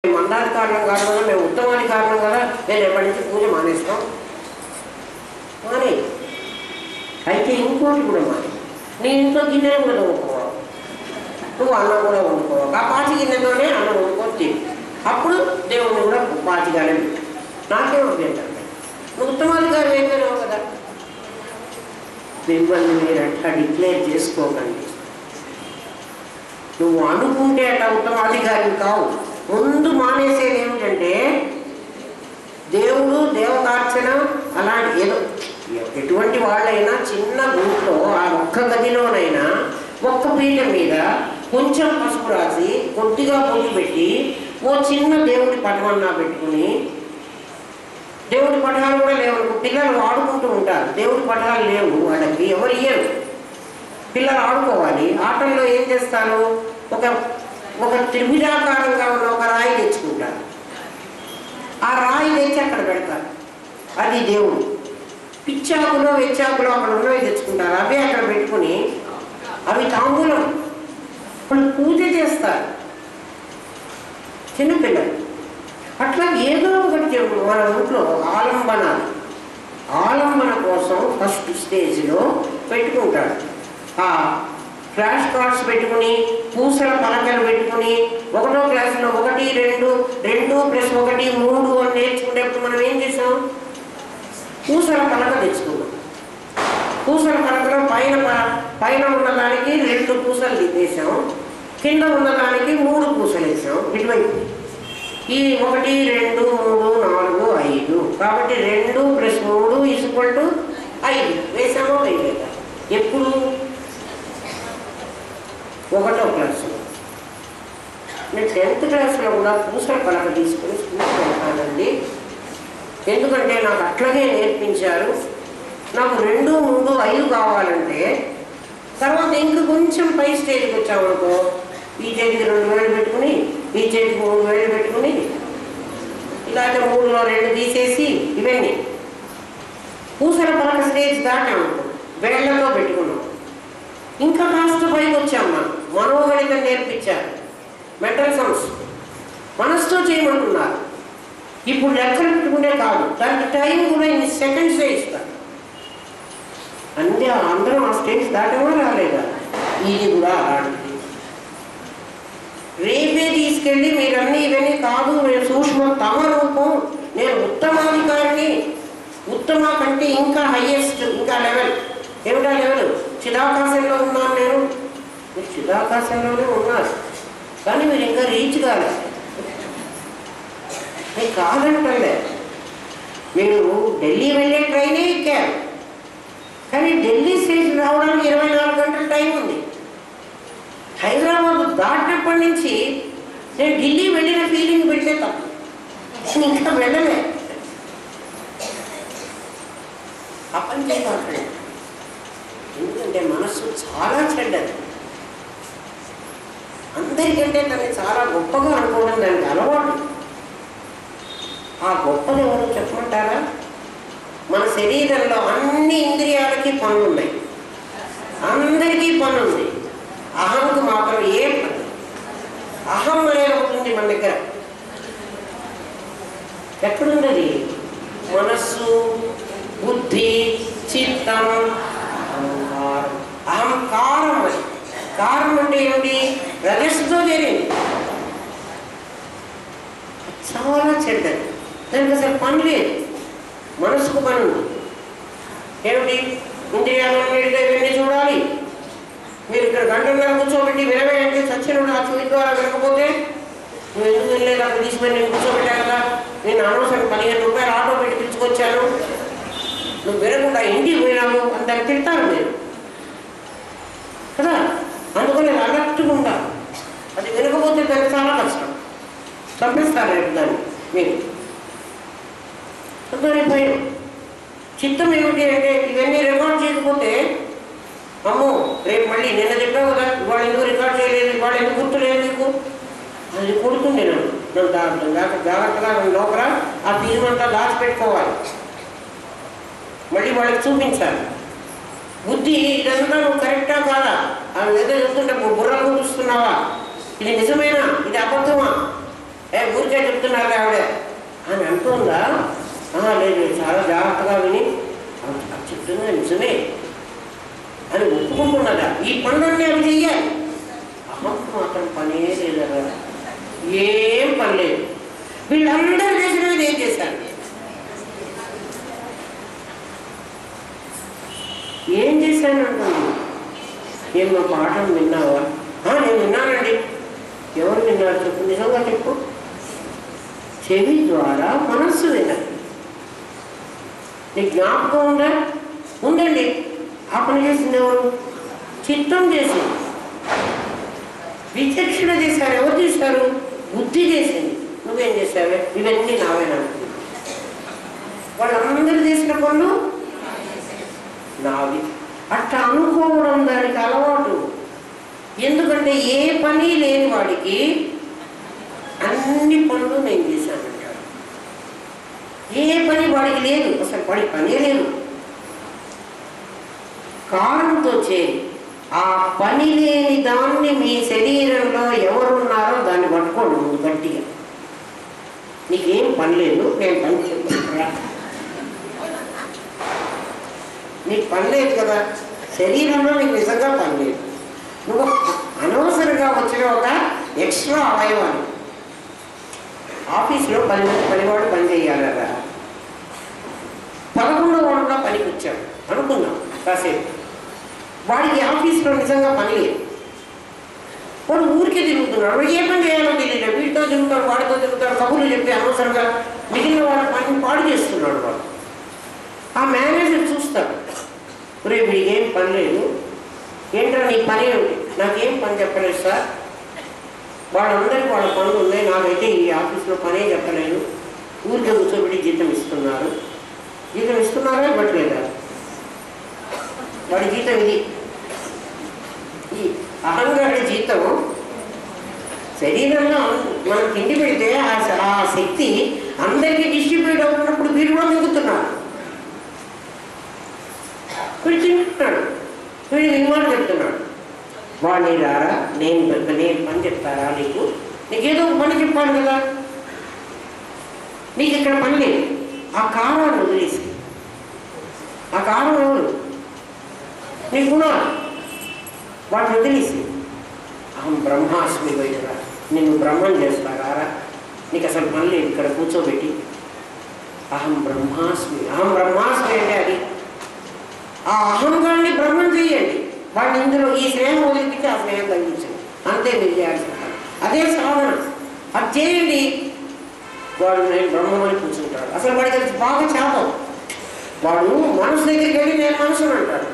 మందాధికారులం కాదు కదా, మేము ఉత్తమాధికారులం కదా, నేను ఎప్పటి నుంచి పూజ మానేస్తాం మానే. అయితే ఇంకోటి కూడా మానే, నీ ఇంట్లో గిన్నెలు కూడా వండుకోవాలి, నువ్వు అన్నం కూడా వండుకోవాలి. ఆ పాచి గిన్నెతోనే అన్నం వండుకొని అప్పుడు దేవుడిని కూడా పాచిగానే పెట్టు. నాకేం అభ్యంతరం, నువ్వు ఉత్తమాధికారి అయిపోయినావు కదా. మిమ్మల్ని మీరు అట్లా డిక్లేర్ చేసుకోకండి. నువ్వు అనుకుంటే అట్లా ఉత్తమాధికారి కావు. ముందు మానేసేది ఏమిటంటే దేవుడు దేవతార్చన అలాంటి ఏదో ఎటువంటి వాళ్ళైనా చిన్న గుంట్లో ఆ ఒక్క గదిలోనైనా ఒక్క పీట మీద కొంచెం పసుపు రాసి కొద్దిగా పొడి పెట్టి ఓ చిన్న దేవుడి పటమన్నా పెట్టుకుని, దేవుడి పటాలు కూడా లేవు, పిల్లలు ఆడుకుంటూ ఉంటారు, దేవుడి పటాలు లేవు వాళ్ళకి, ఎవరు ఇయ్యరు, పిల్లలు ఆడుకోవాలి. ఆటల్లో ఏం చేస్తారు, ఒక ఒక త్రిభుజాకారంగా ఉన్న ఒక రాయి తెచ్చుకుంటారు, ఆ రాయి తెచ్చి అక్కడ పెడతారు, అది దేవుడు. పిచ్చాకులో వెచ్చాకులో అక్కడ ఉన్నవి తెచ్చుకుంటారు, అవే అక్కడ పెట్టుకుని అవి తాంబూలం వాళ్ళు పూజ చేస్తారు చిన్నపిల్లలు. అట్లా ఏదో ఒకటి మన ఇంట్లో ఆలంబన కోసం ఫస్ట్ స్టేజ్లో పెట్టుకుంటాడు. ఆ ఫ్లాష్ కార్డ్స్ పెట్టుకుని, పూసల పలకలు పెట్టుకుని, 1వ క్లాసులో 1, 2, 2 + 1 3 అని నేర్చుకునేప్పుడు మనం ఏం చేసాం, పూసల పలక తెచ్చుకున్నాం. పూసల పలకలో పైన ఉన్నదానికి 2 పూసలు వేసాం, కింద ఉన్నదానికి 3 పూసలు వేసాం ఇటువైపు. ఈ 1, 2, 3, 4, 5 కాబట్టి 2 + 3 = 5 వేసామో వేయలేదా? ఎప్పుడు? 1వ క్లాసులో. నేను 10th క్లాస్లో కూడా పూసల పలక తీసుకుని స్కూల్కి వెళ్తానండి, ఎందుకంటే నాకు అట్లాగే నేర్పించారు. నాకు 2, 3, 5 కావాలంటే తర్వాత ఇంక కొంచెం పై స్టేజ్కి వచ్చామనుకో, ఈ చేతికి 2 వేలు పెట్టుకుని, ఈ చేతికి 3 వేలు పెట్టుకుని, ఇలాంటి 3లో 2 తీసేసి, ఇవన్నీ పూసల పలక స్టేజ్ దాటామనుకో వేళ్లలో పెట్టుకున్నాం. ఇంకా కాస్త పైకి వచ్చాం, మనోగణితం నేర్పించారు, మెంటల్ సమ్స్ మనసుతో చేయమంటున్నారు. ఇప్పుడు లెక్కలు పెట్టుకుంటే కాదు, దానికి టైం కూడా ఇన్ని సెకండ్సే ఇస్తారు. అందరం ఆ స్టేజ్ దాటమో రాలేదా? ఇది కూడా అలాంటిది. రేపే తీసుకెళ్ళి మీరన్నీ ఇవన్నీ కాదు, నేను సూక్ష్మ తమ రూపం, నేను ఉత్తమాధికారిని, ఉత్తమ కంటే ఇంకా హయ్యెస్ట్, ఇంకా లెవెల్. ఏమిటా లెవెల్? చిదాకాశంలో ఉన్నాను నేను. మీరు చిదాకాశంలోనే ఉన్నారు, కానీ మీరు ఇంకా రీచ్ కాలేదు. నేను కాదంటలే, మీరు ఢిల్లీ వెళ్ళే ట్రైనే ఎక్కారు, కానీ ఢిల్లీ స్టేషన్ రావడానికి 24 గంటల టైం ఉంది. హైదరాబాద్ దాటినప్పటి నుంచి నేను ఢిల్లీ వెళ్ళిన ఫీలింగ్ పెట్టే తప్ప ఇంకా వెళ్ళలే. ఆ పని చేయకండి, ఎందుకంటే మనస్సు చాలా చెడ్డది. అందరికంటే దాన్ని చాలా గొప్పగా అనుకోవడం దానికి అలవాటు. ఆ గొప్పది ఎవరు చెప్పమంటారా? మన శరీరంలో అన్ని ఇంద్రియాలకి పనులు ఉన్నాయి, అందరికీ పని ఉంది. అహంకు మాత్రం ఏ పని? అహం అనేది ఉంటుంది మన దగ్గర. ఎక్కడున్నది? మనస్సు, బుద్ధి, చిత్తం, అహంకారం. అహంకారం అది. కారం అంటే ఏమిటి? రజస్సుతో చేరింది, చాలా చెడ్డది. దానికి అసలు పని లేదు. మనసుకు పని ఉంది. ఏమిటి? ఇంద్రియాలన్నిటిగా ఇవన్నీ చూడాలి. మీరు ఇక్కడ గంటన్నర కూర్చోబెట్టి వినవే అంటే సచ్చినుడు ఆ చెవి ద్వారా వినకపోతే నువ్వు ఎందుకు వెళ్ళలేదు, అక్కడ తీసుకొని నేను కూర్చోబెట్టాను కదా, నేను అనవసరం 15 రూపాయలు ఆటో పెట్టి పిలుచుకొచ్చాను, నువ్వు వినకుండా ఇంటికి పోయినావు అంత తింటారు మీరు కదా. అందుకని అలర్ట్గా ఉండాలి. అది వినకపోతే దానికి చాలా కష్టం, పంపిస్తారు రేపు దాన్ని మీరు. భయం. చిత్తం ఏమిటి అంటే ఇవన్నీ రికార్డ్ చేయకపోతే అమ్మో రేపు మళ్ళీ నిన్న చెప్పావు కదా, ఇవాళ ఎందుకు రికార్డ్ చేయలేదు, ఇవాళ ఎందుకు గుర్తులేదు నీకు, అది కొడుతుంది. నన్ను జాగ్రత్తగా లోపల ఆ ఫీజు అంతా దాచిపెట్టుకోవాలి, మళ్ళీ వాళ్ళకి చూపించాలి. బుద్ధి ఇదంతా నువ్వు కరెక్టా కాదా, అది ఏదో చెప్తుంటే బుర్రలు చూస్తున్నావా, ఇది నిజమేనా, ఇది అబద్ధమా, ఊరికే చెప్తున్నారు ఆవిడ అని అంటుందా? లేదు, చాలా జాగ్రత్తగా విని చెప్తున్నా నిజమే అని ఒప్పుకుంటున్నదా? ఈ పనులన్నీ అవి చెయ్యాలి. అమ్మకు మాత్రం పనే లేదరా, ఏం పని లేదు. వీళ్ళందరూ చేసినది ఏం చేశారు? ఏం చేశాను అంటుంది. నేను మా పాఠం విన్నావా? నేను విన్నానండి. ఎవరు విన్నారు చెప్పు, నిజంగా చెప్పు. చెవి ద్వారా మనస్సు వినాలి. నీ జ్ఞాపకం ఉందా? ఉందండి. ఆ పని చేసింది ఎవరు? చిత్తం చేసింది. విచక్షణ చేశారు. ఎవరు చేశారు? బుద్ధి చేసింది. నువ్వేం చేశావే? ఇవన్నీ నావేనా? వాళ్ళందరూ చేసిన పనులు నావి. అట్లా అనుకోవడం దానికి అలవాటు. ఎందుకంటే ఏ పని లేని వాడికి అన్ని పనులు నేను చేశానంటాడు. ఏ పని వాడికి లేదు, అసలు వాడికి పనే లేదు. కారణంతో చేరి ఆ పని లేని దాన్ని మీ శరీరంలో ఎవరున్నారో దాన్ని పట్టుకోండి ముందు గట్టిగా. నీకేం పని లేదు, నేను పని చెప్తున్నా. నీకు పని లేదు కదా, శరీరంలో నీకు నిజంగా పని లేదు. నువ్వు అనవసరంగా వచ్చిన ఒక ఎక్స్ట్రా అవయవాన్ని. ఆఫీస్లో 10 మంది పనివాడు పని చేయాలరా, 11వ వాడుగా పనికి వచ్చాడు అనుకున్నాం కాసేపు. వాడికి ఆఫీస్లో నిజంగా పని లేదు. వాడు ఊరికే తిరుగుతున్నాడు. ఏ పని చేయాలో తెలియదు. వీటితో తిరుగుతాడు, వాడితో తిరుగుతాడు, కబుర్లు చెప్పి అనవసరంగా మిగిలిన వాడి పని పాడు చేస్తున్నాడు వాడు. ఆ మేనేజర్ చూస్తాడు, రేపు వీడికి ఏం పని లేదు, ఏంటో నీ పని ఏమిటి? నాకేం పని చెప్పలేదు సార్, వాళ్ళందరికీ వాళ్ళ పనులు ఉన్నాయి, నాకైతే ఈ ఆఫీస్లో పనే చెప్పలేదు, ఊరికే కూర్చోబెట్టి జీతం ఇస్తున్నారు. జీతం ఇస్తున్నారా ఇవ్వట్లేదా? వాడి జీతం ఇది. ఈ అహంగారి జీతం శరీరంలో మనం తిండి పెడితే ఆ శక్తి అందరికీ డిస్ట్రిబ్యూట్ అవుతున్నప్పుడు వీడు కూడా మిగుతున్నారు. వీడు తింటున్నాడు, వీడు విమానం చెప్తున్నాడు. వాడిని రారా, నేను పని చెప్తారా? నీకేదో ఒక పని చెప్పాను కదా, నీకు ఇక్కడ పని లేదు. ఆ కారణాన్ని వదిలేసి, ఆ కారణం ఎవరు? నీ గుణాలు, వాటిని వదిలేసి అహం బ్రహ్మాస్మి బయటరా, నిన్ను బ్రహ్మం చేస్తారా? నీకు అసలు పని లేదు, ఇక్కడ కూర్చోబెట్టి అహం బ్రహ్మాస్మి. అహం బ్రహ్మాస్మి అంటే అది. ఆ అహంగాన్ని బ్రహ్మం చేయండి. వాడిని ఇందులో ఈ స్నేహం వదిలిపితే ఆ స్నేహం తగ్గించండి. అంతే మీరు చేయాల్సిన పని. అదే సాధన. అది చేయండి. వాడు నేను బ్రహ్మమని కూర్చుంటాడు. అసలు వాడికి అది బాగా చేపం. వాడు మనసు దగ్గరికి వెళ్ళి నేను మనసుని అంటాడు,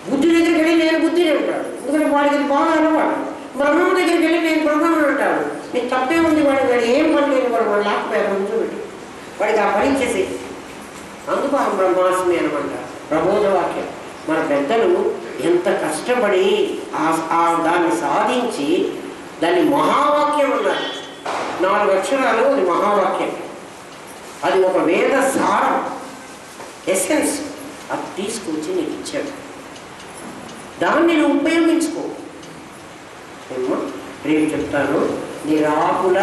బుద్ధి దగ్గరికి వెళ్ళి నేను బుద్ధిని అంటాడు. ఎందుకంటే వాడికి అది బాగా అలవాటు. బ్రహ్మం దగ్గరికి వెళ్ళి నేను బ్రహ్మని అంటాడు. నీకు తప్పే ఉంది. వాడు ఏం పని లేదు, వాడు లాక్పోయారు కూర్చోబెట్టి వాడికి ఆ పని చేసి. అందుకు ఆ బ్రహ్మాస్మి అనమాట ప్రబోధవాక్యం. మన పెద్దలు ఎంత కష్టపడి దాన్ని సాధించి దాన్ని మహావాక్యం అన్నారు. 4 అక్షరాలు అది మహావాక్యం. అది ఒక వేద సారం, ఎసెన్స్. అది తీసుకొచ్చి నీకు ఇచ్చాడు. దాన్ని నువ్వు ఉపయోగించుకో. రేపు చెప్తాను. నీ రాకుల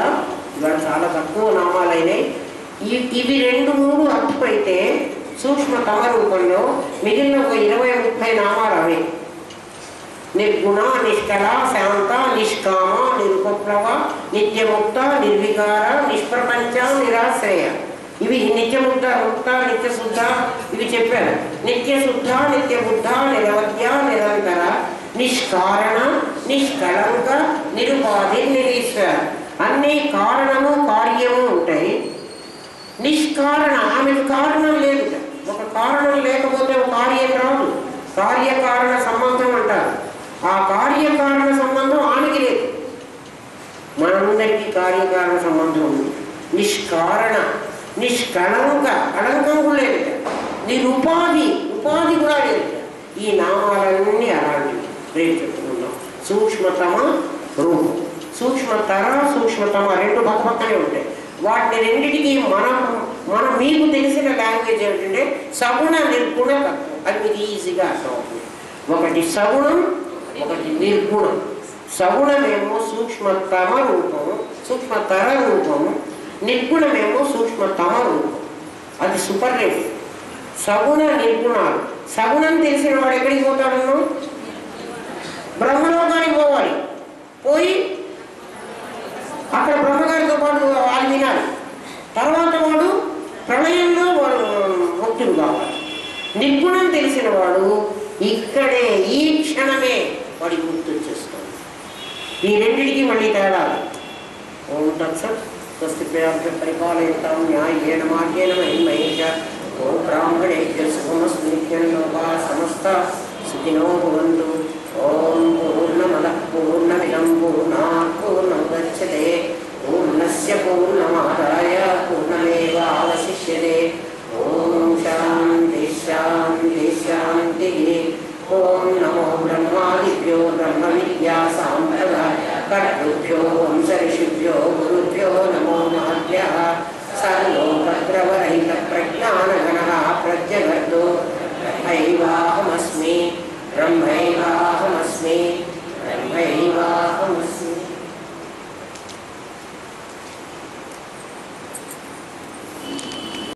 ఇవాళ చాలా తక్కువ నామాలైనాయి. ఇవి 2-3 అర్థమైతే సూక్ష్మతమ రూపంలో మిగిలిన ఒక 20-30 నామాలు అవి. నిర్గుణ, నిష్కళ, శాంత, నిష్కామ, నిరుపప్లవ, నిత్యముక్త, నిర్వికార, నిష్ప్రపంచ, నిరాశ్రయ. ఇవి నిత్యముక్త, ముక్త, నిత్యశుద్ధ ఇవి చెప్పారు. నిత్యశుద్ధ, నిత్యబుద్ధ, నిరవధ్య, నిరంతర, నిష్కారణ, నిష్కళంక, నిరుపాధి, నిరీశ్వర. అన్నీ కారణము కార్యము ఉంటాయి. నిష్కారణ, ఆమెకు కారణం లేదు. ఒక కారణం లేకపోతే ఒక కార్యం రాదు. కార్యకారణ సంబంధం అంటారు. ఆ కార్యకారణ సంబంధం ఆమెకి లేదు. మనందరికీ కార్యకారణ సంబంధం ఉంది. నిష్కారణ, నిష్కళంక, కళంకం కూడా లేదు. నిరుపాధి, ఉపాధి కూడా లేదు. ఈ నామాలన్నీ అలాంటివి. రేపు చెప్పుకుందాం. సూక్ష్మతమ రూపం, సూక్ష్మతర, సూక్ష్మతమ 2 పక్కనే ఉంటాయి. వాటిని రెండింటికి మనం మీకు తెలిసిన లాంగ్వేజ్ ఏంటంటే సగుణ నిర్గుణ తత్వం. అది మీకు ఈజీగా అర్థమవుతుంది. ఒకటి సగుణం, ఒకటి నిర్గుణం. సగుణమేమో సూక్ష్మతమ రూపం, సూక్ష్మతర రూపము, నిర్గుణమేమో సూక్ష్మతమ రూపం. అది సూపర్లేటివ్. సగుణ నిర్గుణాలు. సగుణం తెలిసిన వాడు ఎక్కడికి పోతాడన్నా? బ్రహ్మలోకానికి పోవాలి. పోయి అక్కడ బ్రహ్మగారితో పాటు వాళ్ళు వినాలి. తర్వాత వాడు ప్రళయంలో వాడు ముక్తుడు కావాలి. నిర్గుణం తెలిసిన వాడు ఇక్కడే ఈ క్షణమే వాడికి గుర్తు వచ్చేస్తుంది. ఈ రెండింటికి మళ్ళీ తేడా. ఓం తత్సత్. స్వస్తి ప్రజాభ్య పరిపాలయంతాం న్యాయేన మార్గేణ మహిమహేష. ఓం బ్రాహ్మణేభ్యో శుభమస్తు నిత్యం. లోకాః సమస్తాః సుఖినో భవంతు. ఓం పూర్ణమదః పూర్ణమిదం పూర్ణాత్ పూర్ణముదచ్యతే పూర్ణస్య పూర్ణ